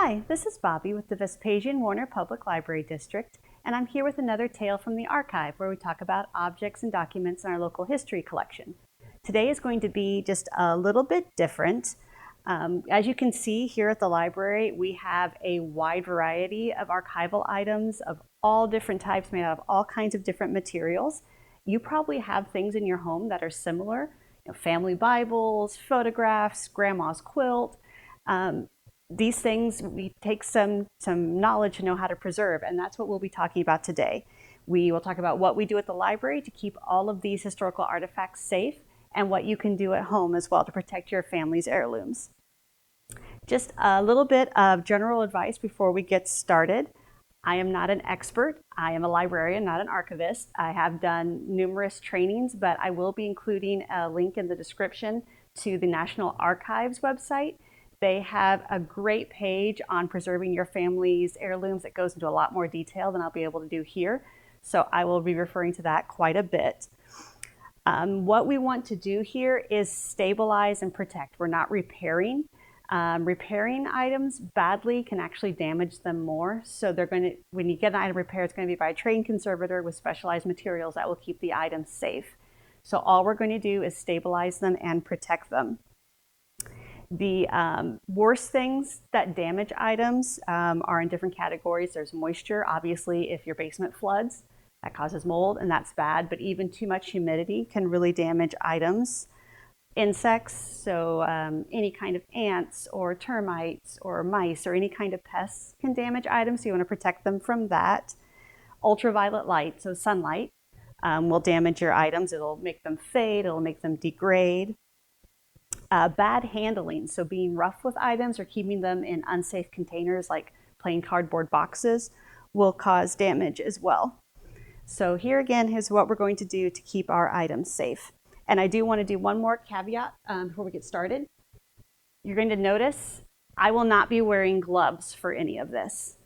Hi, this is Bobbi with the Vespasian Warner Public Library District, and I'm here with another tale from the archive where we talk about objects and documents in our local history collection. Today is going to be just a little bit different. As you can see here at the library, we have a wide variety of archival items of all different types made out of all kinds of different materials. You probably have things in your home that are similar, family Bibles, photographs, grandma's quilt. These things, we take some knowledge to know how to preserve, and that's what we'll be talking about today. We will talk about what we do at the library to keep all of these historical artifacts safe and what you can do at home as well to protect your family's heirlooms. Just a little bit of general advice before we get started. I am not an expert. I am a librarian, not an archivist. I have done numerous trainings, but I will be including a link in the description to the National Archives website. They have a great page on preserving your family's heirlooms that goes into a lot more detail than I'll be able to do here. So I will be referring to that quite a bit. What we want to do here is stabilize and protect. We're not repairing. Repairing items badly can actually damage them more. So when you get an item repaired, it's going to be by a trained conservator with specialized materials that will keep the items safe. So all we're going to do is stabilize them and protect them. The worst things that damage items are in different categories. There's moisture. Obviously, if your basement floods, that causes mold, and that's bad. But even too much humidity can really damage items. Insects, so any kind of ants or termites or mice or any kind of pests can damage items, so you want to protect them from that. Ultraviolet light, so sunlight, will damage your items. It'll make them fade, it'll make them degrade. Bad handling, so being rough with items or keeping them in unsafe containers like plain cardboard boxes will cause damage as well. So here again is what we're going to do to keep our items safe. And I do want to do one more caveat before we get started. You're going to notice I will not be wearing gloves for any of this.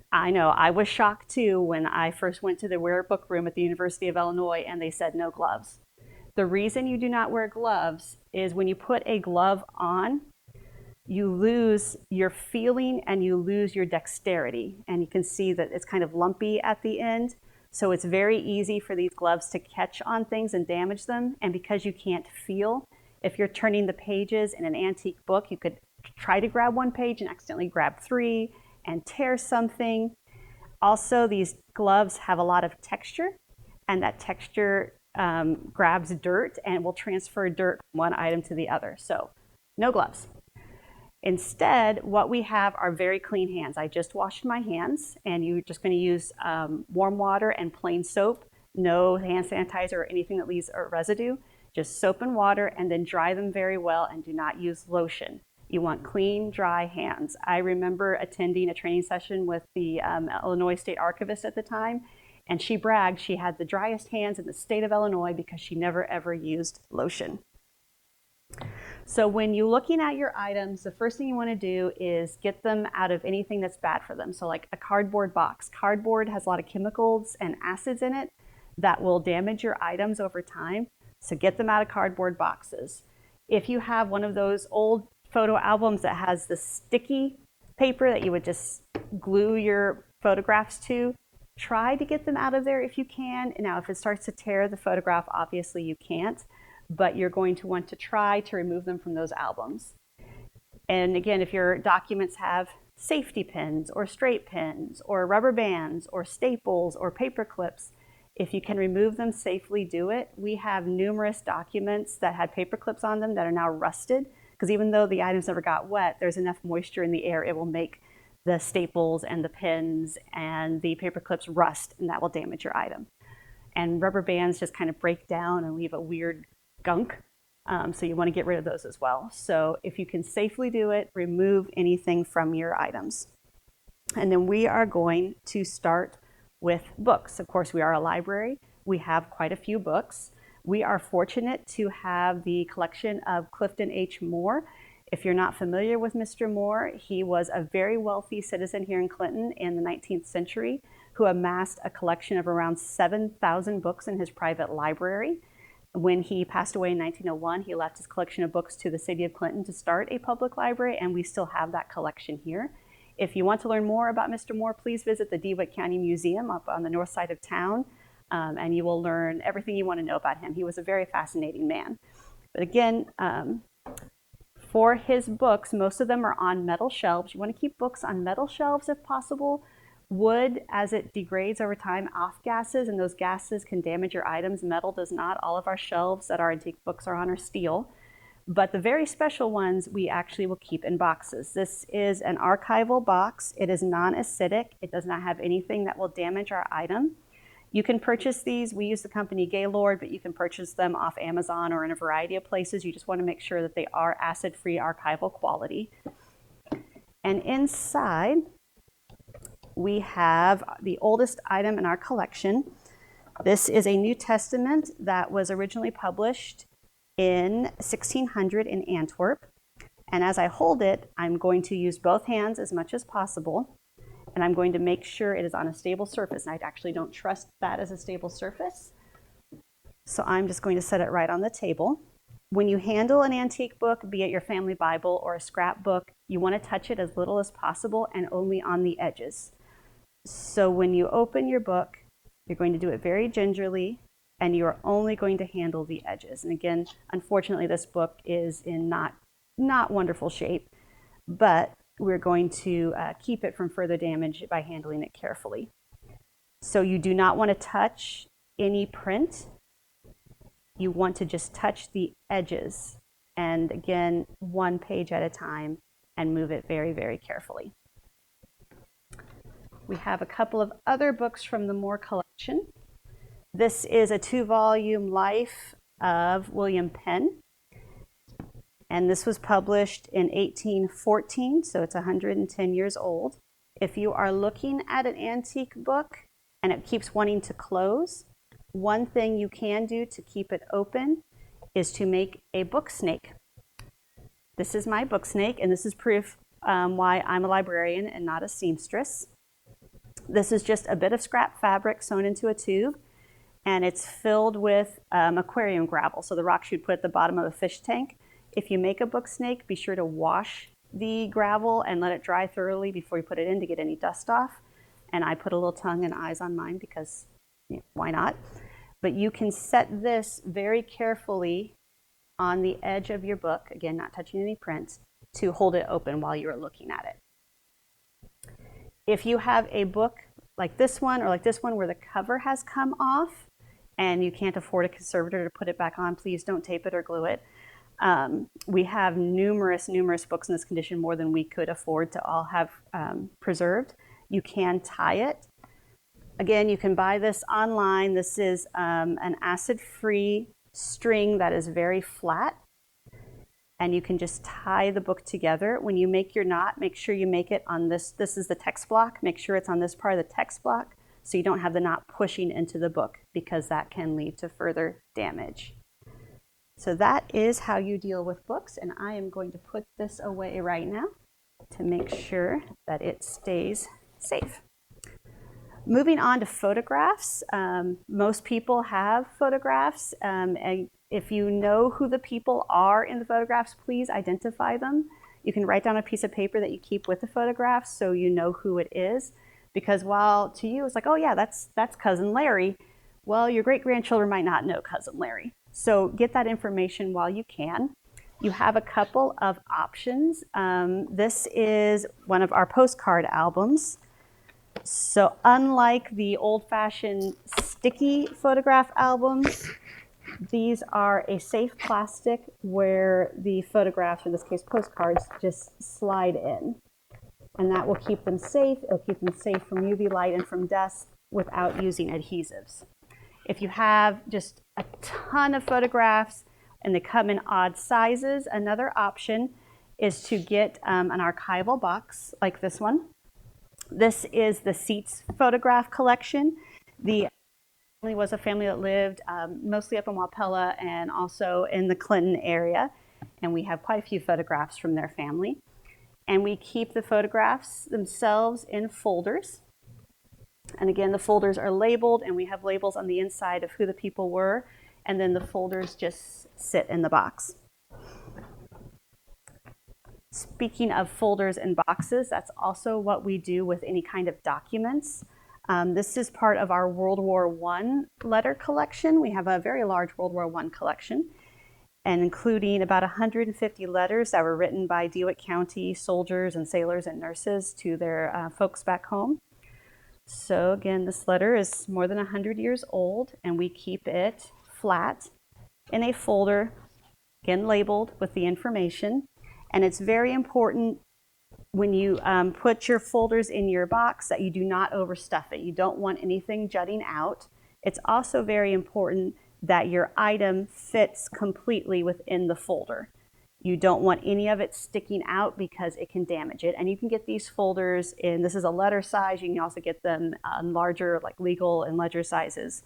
I know, I was shocked too when I first went to the Rare Book Room at the University of Illinois and they said no gloves. The reason you do not wear gloves is when you put a glove on, you lose your feeling and you lose your dexterity. And you can see that it's kind of lumpy at the end. So it's very easy for these gloves to catch on things and damage them. And because you can't feel, if you're turning the pages in an antique book, you could try to grab one page and accidentally grab three and tear something. Also, these gloves have a lot of texture, and that texture grabs dirt and will transfer dirt from one item to the other. So no gloves. Instead, what we have are very clean hands. I just washed my hands, and you're just going to use warm water and plain soap. No hand sanitizer or anything that leaves a residue. Just soap and water, and then dry them very well, and do not use lotion. You want clean, dry hands. I remember attending a training session with the Illinois State Archivist at the time, and she bragged she had the driest hands in the state of Illinois because she never ever used lotion. So when you're looking at your items, the first thing you want to do is get them out of anything that's bad for them. So like a cardboard box. Cardboard has a lot of chemicals and acids in it that will damage your items over time. So get them out of cardboard boxes. If you have one of those old photo albums that has the sticky paper that you would just glue your photographs to, try to get them out of there if you can. Now, if it starts to tear the photograph, obviously you can't, but you're going to want to try to remove them from those albums. And again, if your documents have safety pins or straight pins or rubber bands or staples or paper clips, if you can remove them safely, do it. We have numerous documents that had paper clips on them that are now rusted, because even though the items never got wet, there's enough moisture in the air, it will make the staples and the pins and the paper clips rust, and that will damage your item. And rubber bands just kind of break down and leave a weird gunk, so you want to get rid of those as well. So if you can safely do it, remove anything from your items. And then we are going to start with books. Of course, we are a library. We have quite a few books. We are fortunate to have the collection of Clifton H. Moore. If you're not familiar with Mr. Moore, he was a very wealthy citizen here in Clinton in the 19th century who amassed a collection of around 7,000 books in his private library. When he passed away in 1901, he left his collection of books to the city of Clinton to start a public library, and we still have that collection here. If you want to learn more about Mr. Moore, please visit the DeWitt County Museum up on the north side of town, and you will learn everything you want to know about him. He was a very fascinating man. But again, for his books, most of them are on metal shelves. You want to keep books on metal shelves if possible. Wood, as it degrades over time, off-gases, and those gases can damage your items. Metal does not. All of our shelves that our antique books are on are steel. But the very special ones we actually will keep in boxes. This is an archival box. It is non-acidic. It does not have anything that will damage our item. You can purchase these. We use the company Gaylord, but you can purchase them off Amazon or in a variety of places. You just want to make sure that they are acid-free archival quality. And inside, we have the oldest item in our collection. This is a New Testament that was originally published in 1600 in Antwerp. And as I hold it, I'm going to use both hands as much as possible. And I'm going to make sure it is on a stable surface. And I actually don't trust that as a stable surface. So I'm just going to set it right on the table. When you handle an antique book, be it your family Bible or a scrapbook, you want to touch it as little as possible and only on the edges. So when you open your book, you're going to do it very gingerly, and you're only going to handle the edges. And again, unfortunately, this book is in not wonderful shape, but we're going to keep it from further damage by handling it carefully. So you do not want to touch any print. You want to just touch the edges, and again, one page at a time, and move it very, very carefully. We have a couple of other books from the Moore collection. This is a 2-volume life of William Penn. And this was published in 1814, so it's 110 years old. If you are looking at an antique book and it keeps wanting to close, one thing you can do to keep it open is to make a book snake. This is my book snake, and this is proof why I'm a librarian and not a seamstress. This is just a bit of scrap fabric sewn into a tube, and it's filled with aquarium gravel, so the rocks you'd put at the bottom of a fish tank. If you make a book snake, be sure to wash the gravel and let it dry thoroughly before you put it in to get any dust off. And I put a little tongue and eyes on mine because why not? But you can set this very carefully on the edge of your book, again, not touching any prints, to hold it open while you are looking at it. If you have a book like this one or like this one where the cover has come off and you can't afford a conservator to put it back on, please don't tape it or glue it. We have numerous books in this condition, more than we could afford to all have preserved. You can tie it. Again, you can buy this online. This is an acid-free string that is very flat, and you can just tie the book together. When you make your knot, make sure you make it on this. This is the text block. Make sure it's on this part of the text block so you don't have the knot pushing into the book, because that can lead to further damage. So that is how you deal with books, and I am going to put this away right now to make sure that it stays safe. Moving on to photographs. Most people have photographs, and if you know who the people are in the photographs, please identify them. You can write down a piece of paper that you keep with the photographs so you know who it is, because while to you it's like, oh yeah, that's Cousin Larry, well, your great-grandchildren might not know Cousin Larry. So get that information while you can. You have a couple of options. This is one of our postcard albums. So unlike the old-fashioned sticky photograph albums, these are a safe plastic where the photographs, in this case postcards, just slide in. And that will keep them safe. It'll keep them safe from UV light and from dust without using adhesives. If you have just a ton of photographs and they come in odd sizes, another option is to get an archival box like this one. This is the Seats photograph collection. The family was a family that lived mostly up in Wapella and also in the Clinton area. And we have quite a few photographs from their family. And we keep the photographs themselves in folders. And again, the folders are labeled, and we have labels on the inside of who the people were. And then the folders just sit in the box. Speaking of folders and boxes, that's also what we do with any kind of documents. This is part of our World War I letter collection. We have a very large World War I collection, and including about 150 letters that were written by DeWitt County soldiers and sailors and nurses to their folks back home. So again, this letter is more than 100 years old, and we keep it flat in a folder, again labeled with the information. And it's very important when you put your folders in your box that you do not overstuff it. You don't want anything jutting out. It's also very important that your item fits completely within the folder. You don't want any of it sticking out because it can damage it. And you can get these folders in, this is a letter size, you can also get them in larger like legal and ledger sizes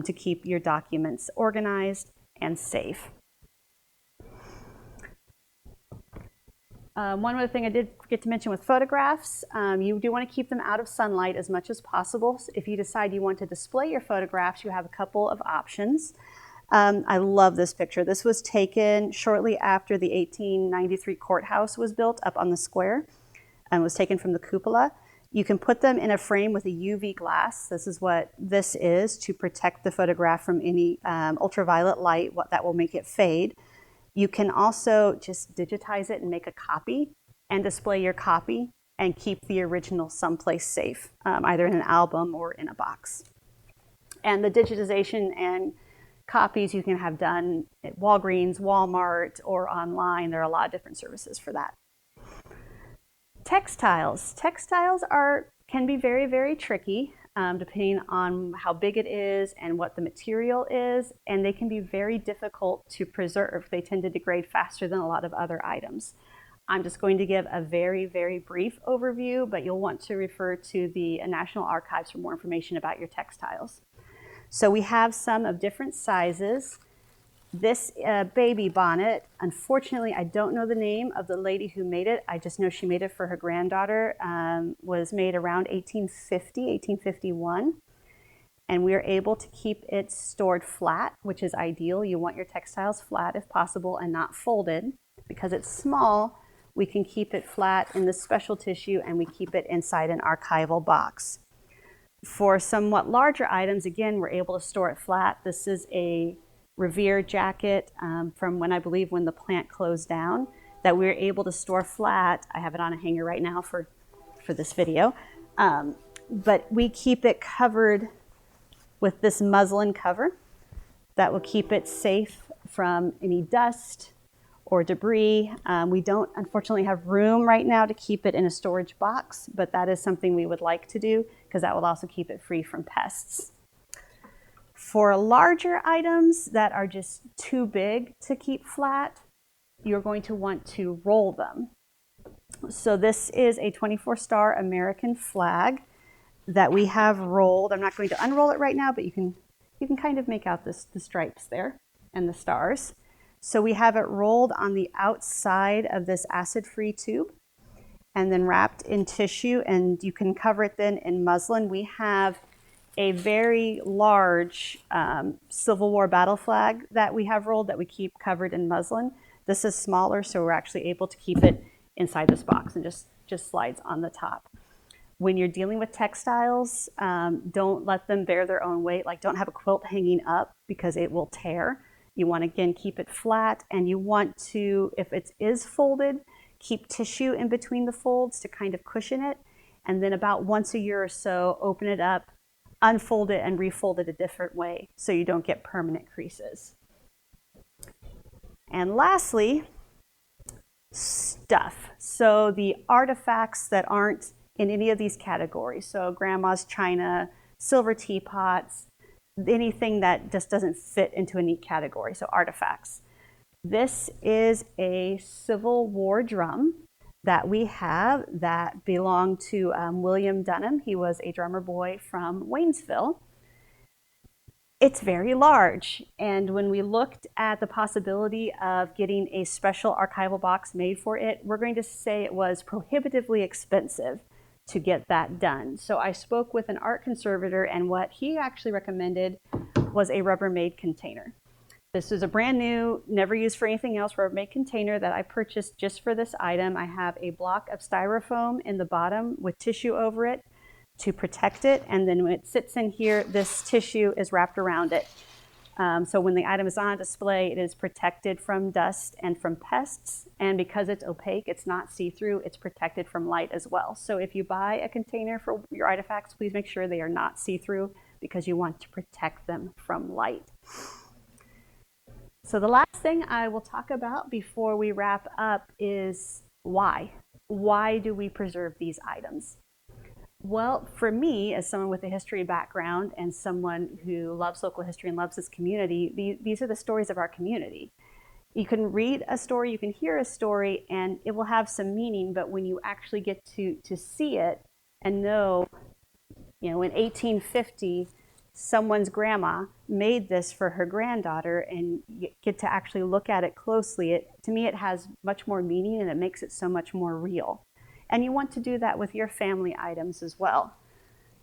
to keep your documents organized and safe. One other thing I did forget to mention with photographs, you do want to keep them out of sunlight as much as possible. So if you decide you want to display your photographs, you have a couple of options. I love this picture. This was taken shortly after the 1893 courthouse was built up on the square and was taken from the cupola. You can put them in a frame with a UV glass. This is what this is to protect the photograph from any ultraviolet light that will make it fade. You can also just digitize it and make a copy and display your copy and keep the original someplace safe, either in an album or in a box. And the digitization and copies you can have done at Walgreens, Walmart, or online. There are a lot of different services for that. Textiles. Textiles can be very, very tricky. Depending on how big it is and what the material is, and they can be very difficult to preserve. They tend to degrade faster than a lot of other items. I'm just going to give a very, very brief overview, but you'll want to refer to the National Archives for more information about your textiles. So we have some of different sizes. This baby bonnet, unfortunately, I don't know the name of the lady who made it. I just know she made it for her granddaughter. Was made around 1850, 1851. And we are able to keep it stored flat, which is ideal. You want your textiles flat if possible and not folded. Because it's small, we can keep it flat in this special tissue and we keep it inside an archival box. For somewhat larger items, again, we're able to store it flat. This is a Revere jacket from when I believe when the plant closed down that we were able to store flat. I have it on a hanger right now for this video. But we keep it covered with this muslin cover that will keep it safe from any dust or debris. We don't unfortunately have room right now to keep it in a storage box, but that is something we would like to do because that will also keep it free from pests. For larger items that are just too big to keep flat, you're going to want to roll them. So this is a 24-star American flag that we have rolled. I'm not going to unroll it right now, but you can kind of make out the stripes there and the stars. So we have it rolled on the outside of this acid-free tube and then wrapped in tissue, and you can cover it then in muslin. We have a very large Civil War battle flag that we have rolled that we keep covered in muslin. This is smaller, so we're actually able to keep it inside this box and just slides on the top. When you're dealing with textiles, don't let them bear their own weight. Like, don't have a quilt hanging up because it will tear. You want to, again, keep it flat, and you want to, if it is folded, keep tissue in between the folds to kind of cushion it. And then about once a year or so, open it up, unfold it, and refold it a different way so you don't get permanent creases. And lastly, stuff. So the artifacts that aren't in any of these categories. So grandma's china, silver teapots, anything that just doesn't fit into a neat category. So artifacts. This is a Civil War drum that we have that belonged to William Dunham. He was a drummer boy from Waynesville. It's very large, and when we looked at the possibility of getting a special archival box made for it, we're going to say it was prohibitively expensive to get that done. So I spoke with an art conservator, and what he actually recommended was a Rubbermaid container. This is a brand new, never used for anything else, Rubbermaid container that I purchased just for this item. I have a block of styrofoam in the bottom with tissue over it to protect it, and then when it sits in here, this tissue is wrapped around it. So when the item is on display, it is protected from dust and from pests, and because it's opaque, it's not see-through, it's protected from light as well. So if you buy a container for your artifacts, please make sure they are not see-through because you want to protect them from light. So the last thing I will talk about before we wrap up is why. Why do we preserve these items? Well, for me, as someone with a history background and someone who loves local history and loves this community, these are the stories of our community. You can read a story, you can hear a story, and it will have some meaning, but when you actually get to see it and know, in 1850, someone's grandma made this for her granddaughter, and you get to actually look at it closely, to me it has much more meaning and it makes it so much more real. And you want to do that with your family items as well.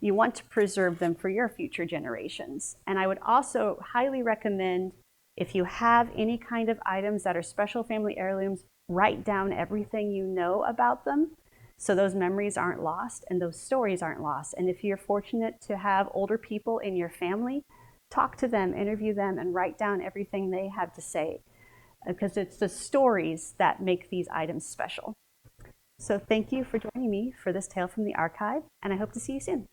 You want to preserve them for your future generations. And I would also highly recommend, if you have any kind of items that are special family heirlooms, write down everything you know about them so those memories aren't lost and those stories aren't lost. And if you're fortunate to have older people in your family, talk to them, interview them, and write down everything they have to say, because it's the stories that make these items special. So thank you for joining me for this tale from the archive, and I hope to see you soon.